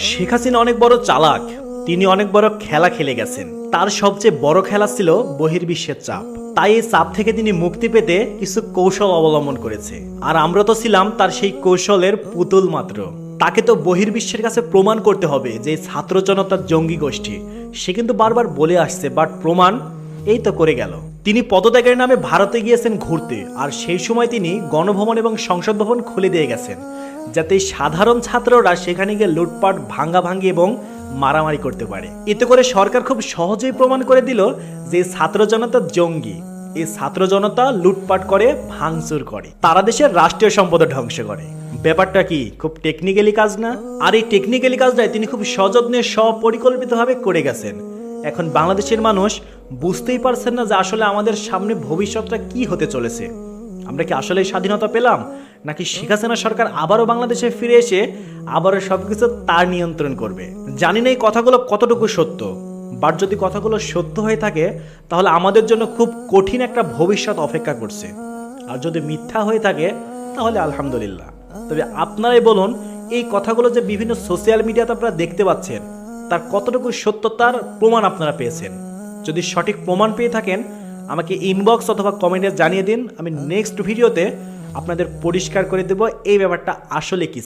শেখ হাসিনা অনেক বড় চালাক, তিনি অনেক বড় খেলা খেলে গেছেন। তার সবচেয়ে বড় খেলা ছিল বহির্বিশ্বের চাপ। তাই এই চাপ থেকে তিনি মুক্তি পেতে কিছু কৌশল অবলম্বন করেছে, আর আমরা তো ছিলাম তার সেই কৌশলের পুতুল মাত্র। তাকে তো বহির্বিশ্বের কাছে প্রমাণ করতে হবে যে ছাত্র জনতার জঙ্গি গোষ্ঠী। সে কিন্তু বারবার বলে আসছে, বাট প্রমাণ এই তো করে গেল। তিনি পদত্যাগের নামে ভারতে গিয়েছেন ঘুরতে, আর সেই সময় তিনি গণভবন এবং সংসদ ভবন খুলে দিয়ে গেছেন, যাতে সাধারণ ছাত্ররা সেখানে গিয়ে লুটপাট, ভাঙ্গাভাঙ্গি এবং মারামারি করতে পারে। এতে করে সরকার খুব সহজেই প্রমাণ করে দিল যে ছাত্র জনতা জঙ্গি। এই ছাত্র জনতা লুটপাট করে, ভাঙচুর করে, তারা দেশের রাষ্ট্রীয় সম্পদ ধ্বংস করে। ব্যাপারটা কি খুব টেকনিক্যালি কাজ না? আর এই টেকনিক্যালি কাজটাই তিনি খুব সযত্নে স্বপরিকল্পিতভাবে করে গেছেন। এখন বাংলাদেশের মানুষ বুঝতেই পারছেন না যে আসলে আমাদের সামনে ভবিষ্যৎটা কি হতে চলেছে। আমরা কি আসলে স্বাধীনতা পেলাম, নাকি শেখ হাসিনা সরকার আবারও বাংলাদেশে ফিরে এসে আবারও সবকিছু তার নিয়ন্ত্রণ করবে? জানি না এই কথাগুলো কতটুকু সত্য, বাট যদি কথাগুলো সত্য হয়ে থাকে তাহলে আমাদের জন্য খুব কঠিন একটা ভবিষ্যৎ অপেক্ষা করছে। আর যদি মিথ্যা হয়ে থাকে তাহলে আলহামদুলিল্লাহ। তবে আপনারাই বলুন, এই কথাগুলো যে বিভিন্ন সোশ্যাল মিডিয়াতে আপনারা দেখতে পাচ্ছেন, তার কতটুকু সত্যতার প্রমাণ আপনারা পেয়েছেন? যদি সঠিক প্রমাণ পেয়ে থাকেন আমাকে ইনবক্স অথবা কমেন্টে জানিয়ে দিন। আমি নেক্সট ভিডিওতে আপনাদের পরিষ্কার করে দেব এই ব্যাপারটা আসলে কি।